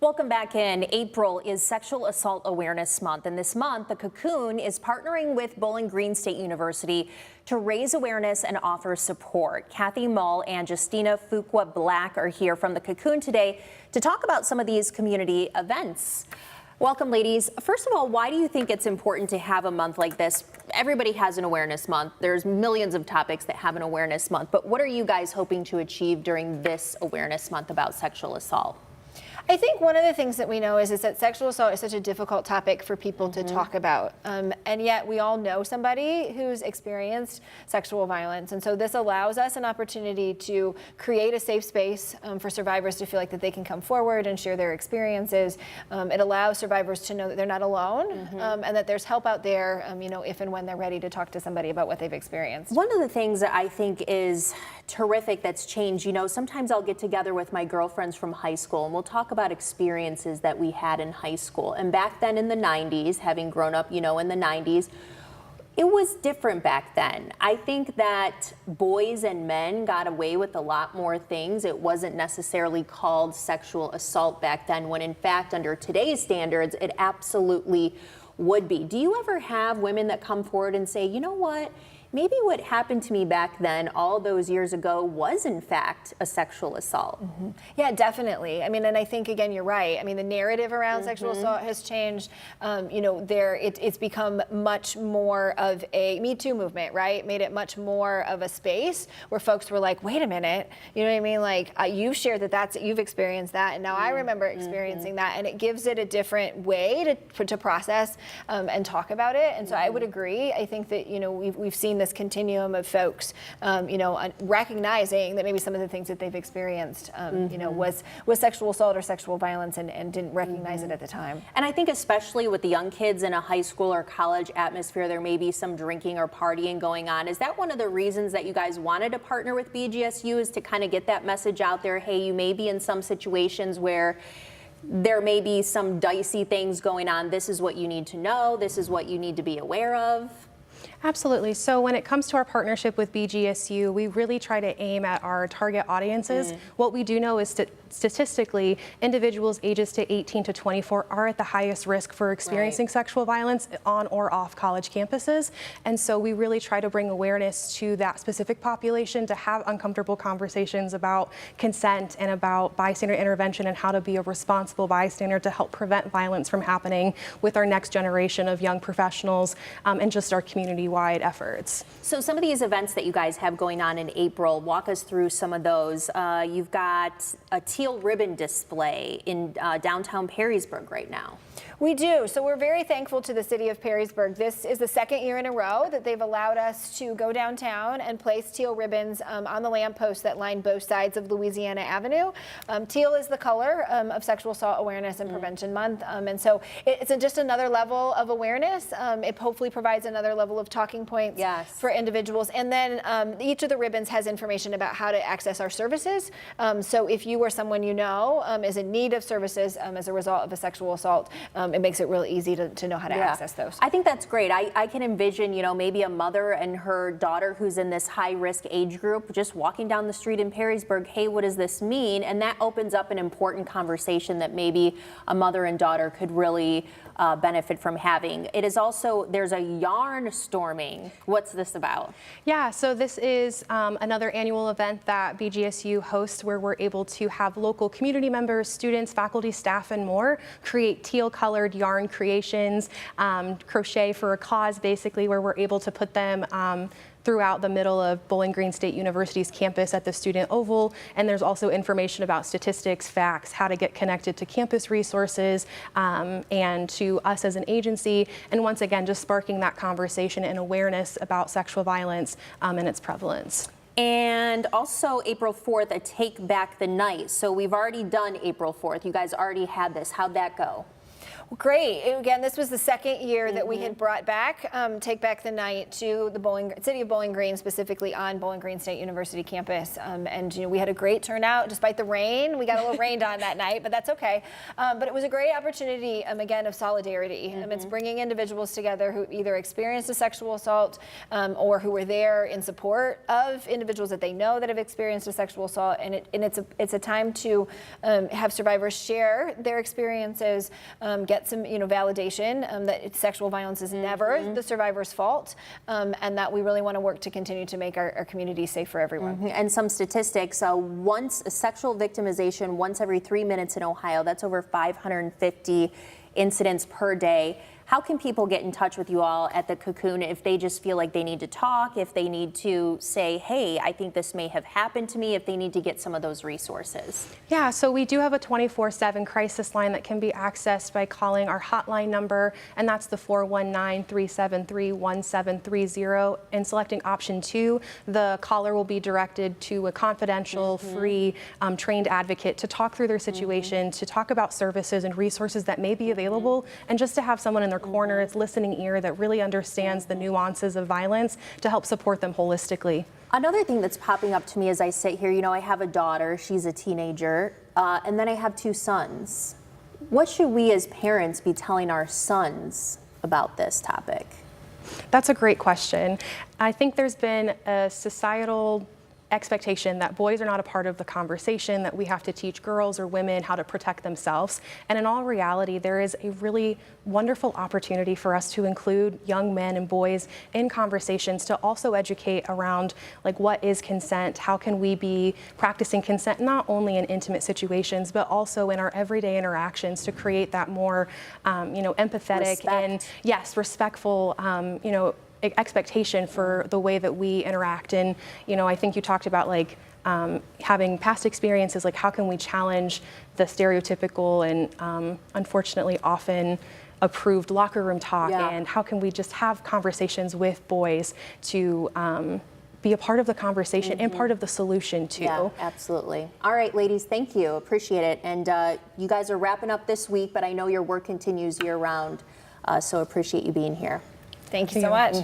Welcome back in. April is Sexual Assault Awareness Month, and this month, the Cocoon is partnering with Bowling Green State University to raise awareness and offer support. Kathy Mull and Justina Fuqua Black are here from the Cocoon today to talk about some of these community events. Welcome, ladies. First of all, why do you think it's important to have a month like this? Everybody has an awareness month. There's millions of topics that have an awareness month, but what are you guys hoping to achieve during this awareness month about sexual assault? I think one of the things that we know is that sexual assault is such a difficult topic for people to talk about. And yet we all know somebody who's experienced sexual violence. And so this allows us an opportunity to create a safe space for survivors to feel like that they can come forward and share their experiences. It allows survivors to know that they're not alone and that there's help out there, if and when they're ready to talk to somebody about what they've experienced. One of the things that I think is terrific that's changed, sometimes I'll get together with my girlfriends from high school and we'll talk about experiences that we had in high school. And back then in the 90s, having grown up, in the 90s, it was different back then. I think that boys and men got away with a lot more things. It wasn't necessarily called sexual assault back then, when in fact, under today's standards, it absolutely would be. Do you ever have women that come forward and say, you know what? Maybe what happened to me back then, all those years ago, was in fact a sexual assault? Yeah, definitely. And I think, again, you're right. The narrative around sexual assault has changed. It's become much more of a Me Too movement, right? Made it much more of a space where folks were like, wait a minute, you know what I mean? Like, you've shared you've experienced that, and now I remember experiencing that, and it gives it a different way to process and talk about it. And so I would agree. I think that, we've seen this continuum of folks, recognizing that maybe some of the things that they've experienced, was sexual assault or sexual violence, and didn't recognize it at the time. And I think especially with the young kids in a high school or college atmosphere, there may be some drinking or partying going on. Is that one of the reasons that you guys wanted to partner with BGSU, is to kind of get that message out there? Hey, you may be in some situations where there may be some dicey things going on. This is what you need to know. This is what you need to be aware of. Absolutely. So when it comes to our partnership with BGSU, we really try to aim at our target audiences. What we do know is statistically, individuals ages to 18 to 24 are at the highest risk for experiencing sexual violence on or off college campuses. And so we really try to bring awareness to that specific population, to have uncomfortable conversations about consent and about bystander intervention and how to be a responsible bystander to help prevent violence from happening with our next generation of young professionals and just our community-wide efforts. So some of these events that you guys have going on in April, walk us through some of those. You've got a teal ribbon display in downtown Perrysburg right now. We do. So we're very thankful to the city of Perrysburg. This is the second year in a row that they've allowed us to go downtown and place teal ribbons on the lampposts that line both sides of Louisiana Avenue. Teal is the color of Sexual Assault Awareness and Prevention Month. And so it's just another level of awareness. It hopefully provides another level of talking points for individuals. And then each of the ribbons has information about how to access our services. So if you or someone you know is in need of services as a result of a sexual assault, it makes it really easy to know how to access those. I think that's great. I can envision, maybe a mother and her daughter who's in this high-risk age group just walking down the street in Perrysburg. Hey, what does this mean? And that opens up an important conversation that maybe a mother and daughter could really benefit from having. It is also, there's a yarn storming. What's this about? Yeah, so this is another annual event that BGSU hosts, where we're able to have local community members, students, faculty, staff, and more create teal-colored yarn creations, crochet for a cause, basically, where we're able to put them throughout the middle of Bowling Green State University's campus at the Student Oval. And there's also information about statistics, facts, how to get connected to campus resources and to us as an agency. And once again, just sparking that conversation and awareness about sexual violence and its prevalence. And also April 4th, a Take Back the Night. So we've already done April 4th. You guys already had this. How'd that go? Great. Again, this was the second year that we had brought back Take Back the Night to the city of Bowling Green, specifically on Bowling Green State University campus. And we had a great turnout despite the rain. We got a little rained on that night, but that's okay. But it was a great opportunity, again, of solidarity. It's bringing individuals together who either experienced a sexual assault or who were there in support of individuals that they know that have experienced a sexual assault. And it's a time to have survivors share their experiences, get some validation that sexual violence is never the survivor's fault, and that we really want to work to continue to make our community safe for everyone. And some statistics, once a sexual victimization once every 3 minutes in Ohio, that's over 550 incidents per day. How can people get in touch with you all at the Cocoon if they just feel like they need to talk, if they need to say, hey, I think this may have happened to me, if they need to get some of those resources? Yeah, so we do have a 24/7 crisis line that can be accessed by calling our hotline number, and that's the 419-373-1730, and selecting option 2. The caller will be directed to a confidential, free, trained advocate to talk through their situation, to talk about services and resources that may be available, and just to have someone in their corner, its listening ear that really understands the nuances of violence to help support them holistically. Another thing that's popping up to me as I sit here, I have a daughter, she's a teenager, and then I have 2 sons. What should we as parents be telling our sons about this topic? That's a great question. I think there's been a societal expectation that boys are not a part of the conversation, that we have to teach girls or women how to protect themselves. And in all reality, there is a really wonderful opportunity for us to include young men and boys in conversations to also educate around what is consent, how can we be practicing consent not only in intimate situations, but also in our everyday interactions to create that more empathetic and respectful expectation for the way that we interact. And I think you talked about having past experiences, how can we challenge the stereotypical and unfortunately often approved locker room talk, and how can we just have conversations with boys to be a part of the conversation and part of the solution too. Yeah, absolutely. All right, ladies, thank you. Appreciate it. And you guys are wrapping up this week, but I know your work continues year round, so appreciate you being here. Thank you so much.